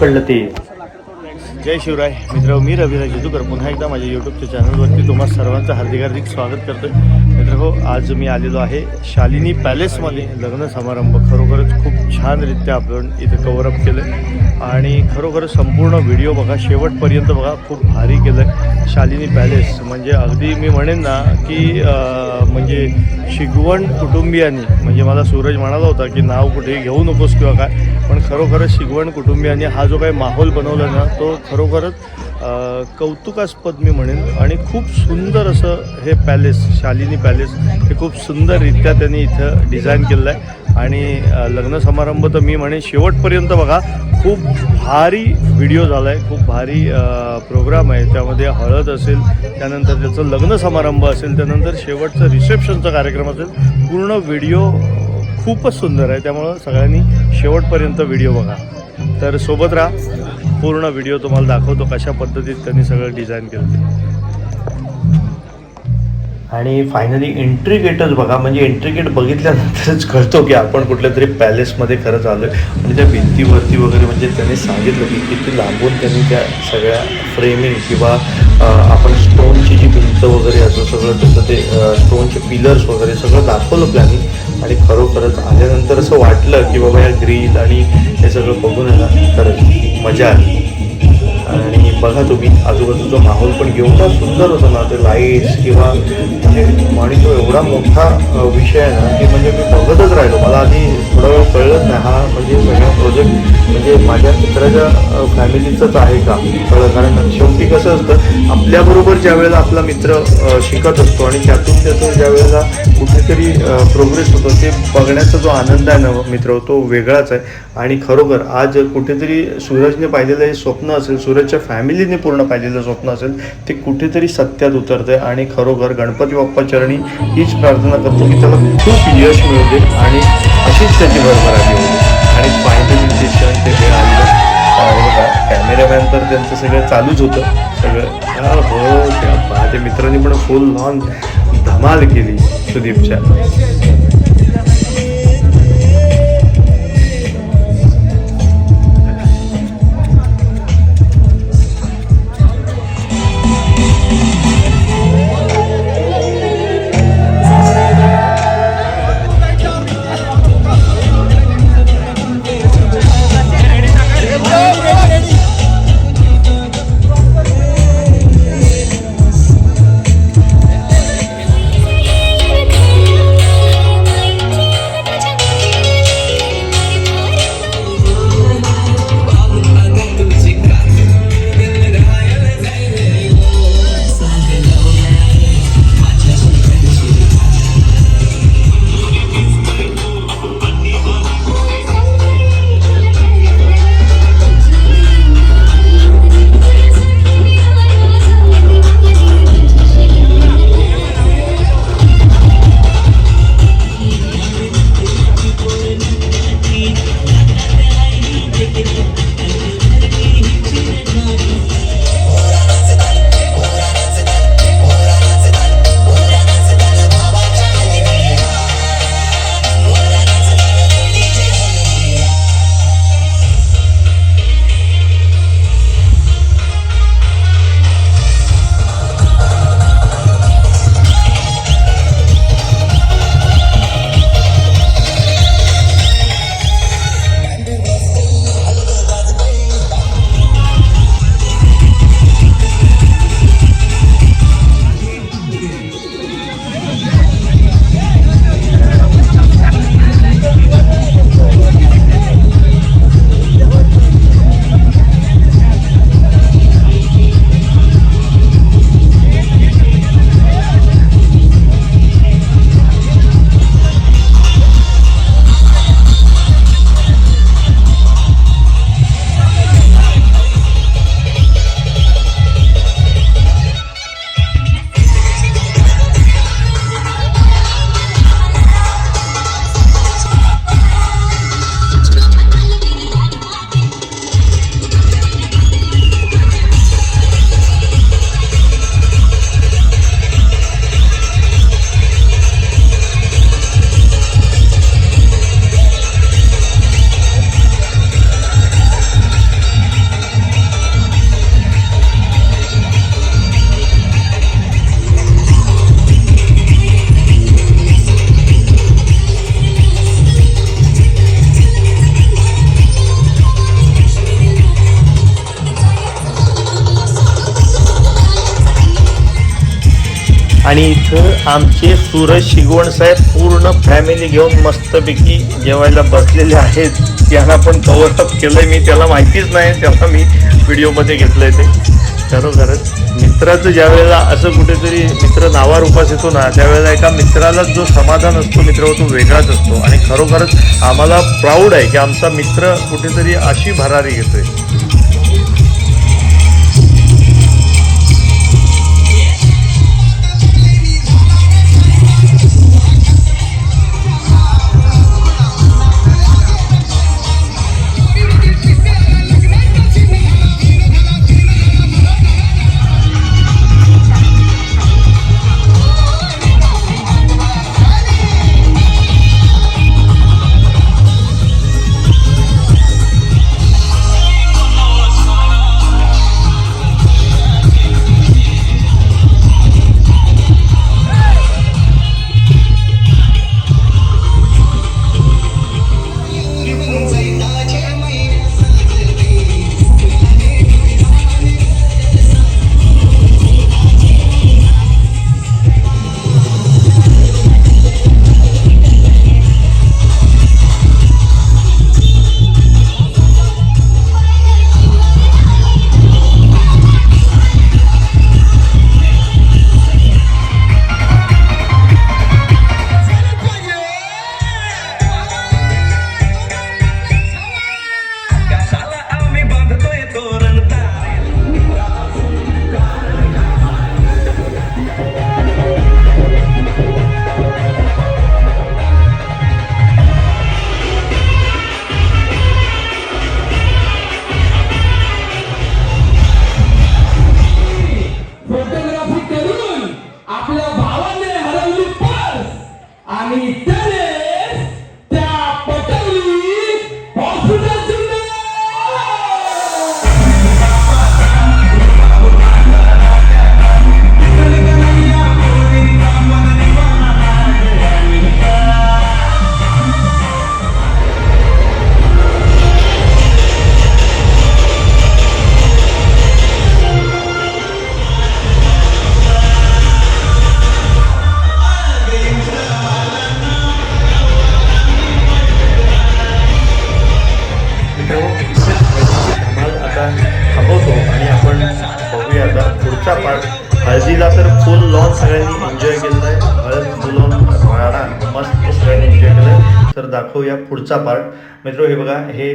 कळलं ते. जय शिवराय मित्र, मी रविराज जेतूकर पुन्हा एकदा माझ्या यूट्यूबच्या चॅनलवरती तुम्हा सर्वांचं हार्दिक स्वागत करतो आहे. मित्र हो, आज मी आलेलो आहे शालिनी पॅलेसमध्ये लग्न समारंभ. खरोखरच खूप छानरित्या आपण इथं कव्हरअप केलं आहे आणि खरोखरच संपूर्ण व्हिडिओ बघा, शेवटपर्यंत बघा. खूप भारी केलं आहे शालिनी पॅलेस. म्हणजे अगदी मी म्हणेन ना की म्हणजे शिगवण कुटुंबियांनी, म्हणजे मला सूरज म्हणाला होता की नाव कुठेही घेऊ नकोस किंवा काय, पण खरोखरच शिगवण कुटुंबियांनी हा जो काही माहोल बनवला ना तो खरोखरच कौतुकास्पद मी म्हणेन. आणि खूप सुंदर असं हे पॅलेस, शालिनी पॅलेस हे खूप सुंदररित्या त्यांनी इथं डिझाईन केलेलं आहे. आणि लग्न समारंभ तर मी म्हणेन शेवटपर्यंत बघा, खूप भारी व्हिडिओ झाला आहे, खूप भारी प्रोग्राम आहे. त्यामध्ये हळद असेल, त्यानंतर त्याचं लग्न समारंभ असेल, त्यानंतर शेवटचं रिसेप्शनचा कार्यक्रम असेल. पूर्ण व्हिडिओ खूपच सुंदर आहे, त्यामुळं सगळ्यांनी शेवटपर्यंत व्हिडिओ बघा. तर सोबत राहा, पूर्ण व्हिडिओ तुम्हाला दाखवतो कशा पद्धतीत त्यांनी सगळं डिझाईन केलं ते. आणि फायनली एंट्री गेटच बघा, म्हणजे एंट्री गेट बघितल्यानंतरच कळतो की आपण कुठल्या तरी पॅलेसमध्ये खरंच आलो आहे. आणि त्या भिंतीवरती वगैरे म्हणजे त्यांनी सांगितलं की किती लांबून त्यांनी त्या सगळ्या फ्रेमिंग किंवा आपण स्टोनची जी भिंत वगैरे असं सगळं त्याचं ते स्टोनचे पिलर्स वगैरे सगळं दाखवलं प्लॅनिंग. आणि खरोखरच आल्यानंतर असं वाटलं की बाबा या ग्रिल आणि हे सगळं बघून आहे ना खरंच मजा आली. आणि बघा तुम्ही आजूबाजूचा माहोल पण एवढा सुंदर होता ना, ते लाईट्स किंवा म्हणजे आणि तो एवढा मोठा विषय आहे ना की म्हणजे मी बघतच राहिलो. मला आधी थोडा वेळ कळलंच नाही हा म्हणजे सगळा प्रोजेक्ट म्हणजे माझ्या मित्राच्या फॅमिलीचंच आहे का कळलं. कारण शेवटी कसं असतं, आपल्याबरोबर ज्या वेळेला आपला मित्र शिकत असतो आणि त्यातून त्याचं ज्या वेळेला कुठेतरी प्रोग्रेस होतो ते बघण्याचा जो आनंद आहे ना मित्र, तो वेगळाच आहे. आणि खरोखर आज कुठेतरी सूरजने पाहिलेलं हे स्वप्न असेल, सूरजच्या फॅमिलीने पूर्ण पाहिलेलं स्वप्न असेल, ते कुठेतरी सत्यात उतरतं आहे. आणि खरोखर गणपती बाप्पा चरणी हीच प्रार्थना करतो की त्याला खूप यश मिळू दे आणि अशीच त्याची भरभराटी होऊ दे. आणि फायनली ते क्षण ते मिळालं. बघा कॅमेरामॅन तर त्यांचं सगळं चालूच होतं सगळं. हो त्या पाहते मित्रांनी पण फुल ऑन धमाल केली सुदीपच्या. आणि इथं आमचे सूरज शिगवण साहेब पूर्ण फॅमिली घेऊन मस्तपैकी जेवायला बसलेले आहेत. त्यांना पण कव्हर अप केलंय मी, त्याला माहितीच नाही, त्याला मी व्हिडिओमध्ये घेतलंय ते. खरोखरच मित्राचं ज्या वेळेला असं कुठेतरी मित्र नावारूपास येतो ना, त्यावेळेला एका मित्राला जो समाधान असतो मित्र तो वेगळाच असतो. आणि खरोखरच आम्हाला प्राऊड आहे की आमचा मित्र कुठेतरी अशी भरारी घेतोय. पुढचा पार्ट. हळदीला तर फुल लॉन सगळ्यांनी एन्जॉय केलेला आहे. हळद फुल ऑन राडा मस्त सगळ्यांनी एन्जॉय केलं आहे. तर दाखवूया पुढचा पार्ट. मित्र हे बघा, हे